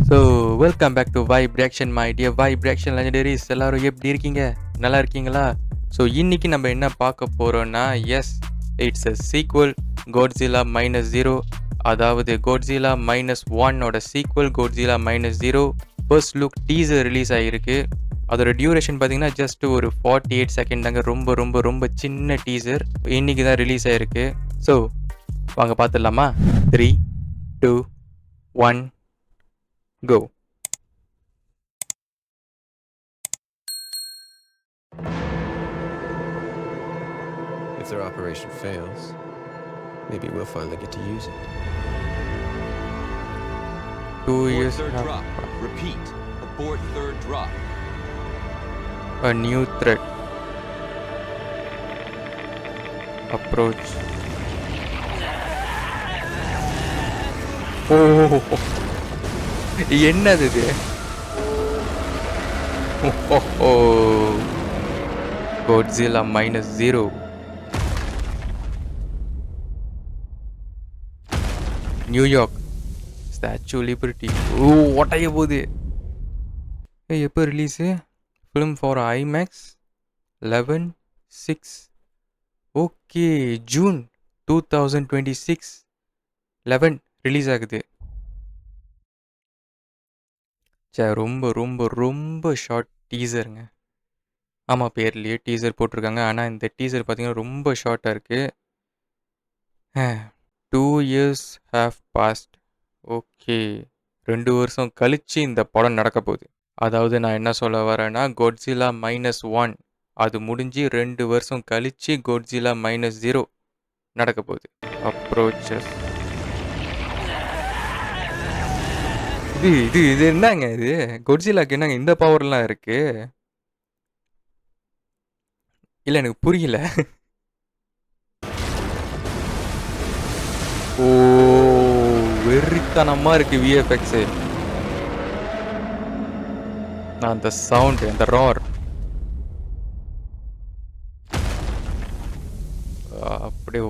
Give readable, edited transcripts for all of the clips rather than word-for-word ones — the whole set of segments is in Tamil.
So welcome back to vibration my dear vibration legendaries. எல்லாரும் எப்படி இருக்கீங்க? நல்லா இருக்கீங்களா? ஸோ இன்னைக்கு நம்ம என்ன பார்க்க போகிறோன்னா, yes it's a sequel Godzilla -0. அதாவது கோட்ஸில்லா -1ஓட sequel Godzilla -0 first look teaser release ஆகிருக்கு. அதோட டியூரேஷன் பார்த்தீங்கன்னா ஜஸ்ட் ஒரு 48 செகண்ட் தாங்க. ரொம்ப ரொம்ப ரொம்ப சின்ன டீசர் இன்னைக்கு தான் ரிலீஸ் ஆகிருக்கு. ஸோ வாங்க பார்த்துடலாமா? 3, 2, 1 go. If their operation fails, maybe we'll finally get to use it. 2 Abort years third have drop. Repeat. Abort third drop. a new threat approach. Oh, என்னது இது? கோட்ஸில்லா -0. New York statue liberty. ஒட்டைய போகுது. எப்போ release? Film for IMAX 11/6. Okay, June 2026 11 release ஆகுது. ரொம்ப ரொம்ப ரொம்ப ஷார்ட் டீசருங்க. ஆமாம், பேர்லேயே டீசர் போட்டிருக்காங்க. ஆனால் இந்த டீசர் பார்த்தீங்கன்னா ரொம்ப ஷார்ட்டாக இருக்குது. 2 years have passed. ஓகே, 2 வருஷம் கழித்து இந்த படம் நடக்க போகுது. அதாவது நான் என்ன சொல்ல வரேன்னா, கோட்ஸில்லா -1 அது முடிஞ்சு 2 வருஷம் கழித்து கோட்ஸில்லா -0 நடக்க போகுது. அப்ரோச்சஸ். இது என்னங்க இது? கோட்ஸில்லாக்கு என்னங்க இந்த பவர்லாம் இருக்கு? இல்லை, எனக்கு புரியல. ஓ, வெறித்தனமா இருக்கு விஎஃப்எக்ஸ். அந்த சவுண்ட், அந்த ரார் அப்படியே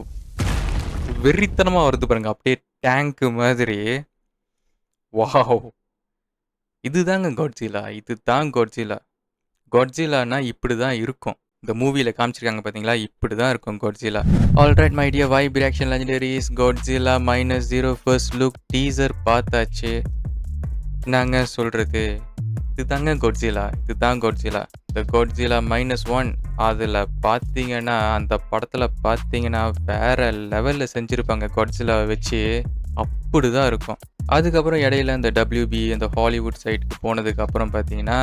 வெறித்தனமா வருது பாருங்க. அப்படியே டேங்க் மாதிரி. வாவ், இதுதாங்க கோட்ஸில்லா. இதுதான் கோட்ஸில்லா. கோட்ஸில்லானா இப்படி தான் இருக்கும். இந்த மூவியில் காமிச்சிருக்காங்க பார்த்தீங்களா? இப்படி தான் இருக்கும் Godzilla. Alright my dear vibration legendaries, Godzilla -0 first look teaser பார்த்தாச்சு. என்னங்க சொல்கிறது? இதுதாங்க கோட்ஸில்லா. இதுதான் கோட்ஸில்லா. இந்த கோட்ஸில்லா -1 அதில் பார்த்தீங்கன்னா, அந்த படத்தில் பார்த்தீங்கன்னா வேற லெவலில் செஞ்சுருப்பாங்க கோட்ஸில்லாவை வச்சு. அப்படி தான் இருக்கும். அதுக்கப்புறம் இடையில இந்த WB இந்த ஹாலிவுட் சைட்டுக்கு போனதுக்கப்புறம் பார்த்தீங்கன்னா,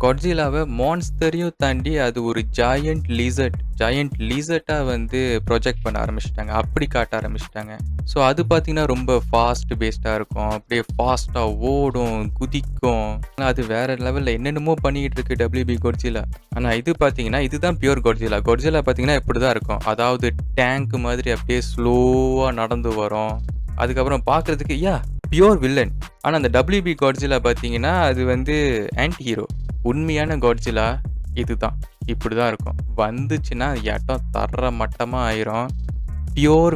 கோட்ஸில்லாவை மான்ஸ்டரையும் தாண்டி அது ஒரு ஜாயண்ட் லீசர்ட்டாக வந்து ப்ரொஜெக்ட் பண்ண ஆரம்பிச்சிட்டாங்க. அப்படி காட்ட ஆரம்பிச்சிட்டாங்க. ஸோ அது பார்த்தீங்கன்னா ரொம்ப ஃபாஸ்ட் பேஸ்டாக இருக்கும். அப்படியே ஃபாஸ்ட்டாக ஓடும், குதிக்கும். அது வேற லெவலில் என்னென்னமோ பண்ணிக்கிட்டு இருக்கு WB கோட்ஸில்லா. ஆனால் இது பார்த்தீங்கன்னா, இதுதான் பியூர் கோட்ஸில்லா. கோட்ஸில்லா பார்த்தீங்கன்னா இப்படி தான் இருக்கும். அதாவது டேங்க் மாதிரி அப்படியே ஸ்லோவாக நடந்து வரும். அதுக்கப்புறம் பார்க்குறதுக்கு பியூர் வில்லன். ஆனால் அந்த WB கோட்ஸில்லா பார்த்தீங்கன்னா அது வந்து ஆன்டி ஹீரோ. உண்மையான கோட்ஸில்லா இதுதான். இப்படி தான் இருக்கும். வந்துச்சுன்னா இடம் தர்ற மட்டமாக ஆயிரும். பியூர்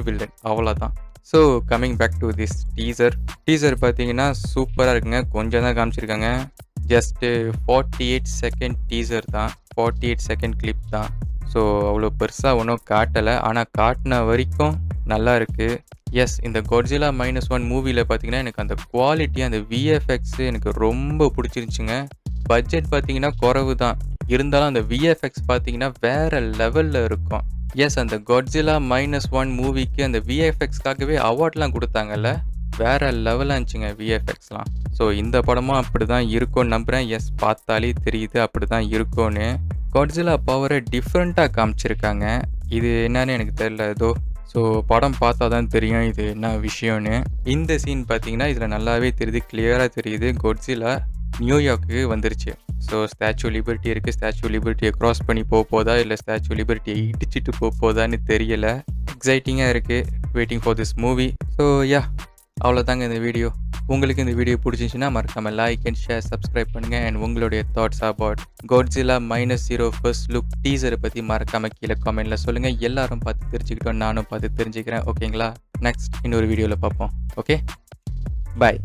வில்லன் அவ்வளோதான். So coming back to this teaser பார்த்தீங்கன்னா சூப்பராக இருக்குங்க. கொஞ்சம் தான் காமிச்சிருக்காங்க. ஜஸ்ட்டு 48 செகண்ட் டீசர் தான். 48 செகண்ட் கிளிப் தான். ஸோ அவ்வளோ பெருசாக ஒன்றும் காட்டலை. ஆனால் காட்டின வரைக்கும் நல்லா இருக்குது. எஸ், இந்த கோட்ஸில்லா -1 மூவியில் பார்த்தீங்கன்னா எனக்கு அந்த குவாலிட்டி, அந்த விஎஃப்எக்ஸு எனக்கு ரொம்ப பிடிச்சிருந்துச்சுங்க. பட்ஜெட் பார்த்தீங்கன்னா குறைவு தான். இருந்தாலும் அந்த விஎஃப்எக்ஸ் பார்த்தீங்கன்னா வேறு லெவலில் இருக்கும். எஸ், அந்த கோட்ஸில்லா -1 மூவிக்கு அந்த விஎஃப்எக்ஸ்க்காகவே அவார்ட்லாம் கொடுத்தாங்கல்ல. வேறு லெவலாக இருந்துச்சுங்க விஎஃப்எக்ஸ்லாம். ஸோ இந்த படமும் அப்படி தான் இருக்கும்னு நம்புகிறேன். எஸ், பார்த்தாலே தெரியுது அப்படி தான் இருக்கும்னு. கோட்ஸில்லா பவரை டிஃப்ரெண்ட்டாக காமிச்சிருக்காங்க. இது என்னன்னு எனக்கு தெரியல ஏதோ. ஸோ படம் பார்த்தா தான் தெரியும் இது என்ன விஷயம்னு. இந்த சீன் பார்த்தீங்கன்னா இதில் நல்லாவே தெரியுது, கிளியராக தெரியுது. கோட்ஸில்லா நியூயார்க்கு வந்துருச்சு. ஸோ ஸ்டாச்சு லிபர்ட்டி இருக்குது. ஸ்டாச்சு லிபர்ட்டியை க்ராஸ் பண்ணி போதா இல்லை ஸ்டாச்சு லிபர்ட்டியை இடிச்சிட்டு போதான்னு தெரியல. எக்ஸைட்டிங்காக இருக்குது. Waiting for this movie. So அவ்வளோதாங்க இந்த வீடியோ. உங்களுக்கு இந்த வீடியோ பிடிச்சிருந்துச்சுன்னா மறக்காமல் லைக் அண்ட் ஷேர், சப்ஸ்கிரைப் பண்ணுங்கள். அண்ட் உங்களுடைய தாட்ஸ் அபவுட் கோட்ஸில்லா -0 ஃபர்ஸ்ட் லுக் டீசரை பற்றி மறக்காமல் கீழே காமெண்ட்டில் சொல்லுங்கள். எல்லாரும் பார்த்து தெரிஞ்சுக்கிட்டோம், நானும் பார்த்து தெரிஞ்சுக்கிறேன். ஓகேங்களா? நெக்ஸ்ட் இன்னொரு வீடியோவில் பார்ப்போம். ஓகே, பாய்.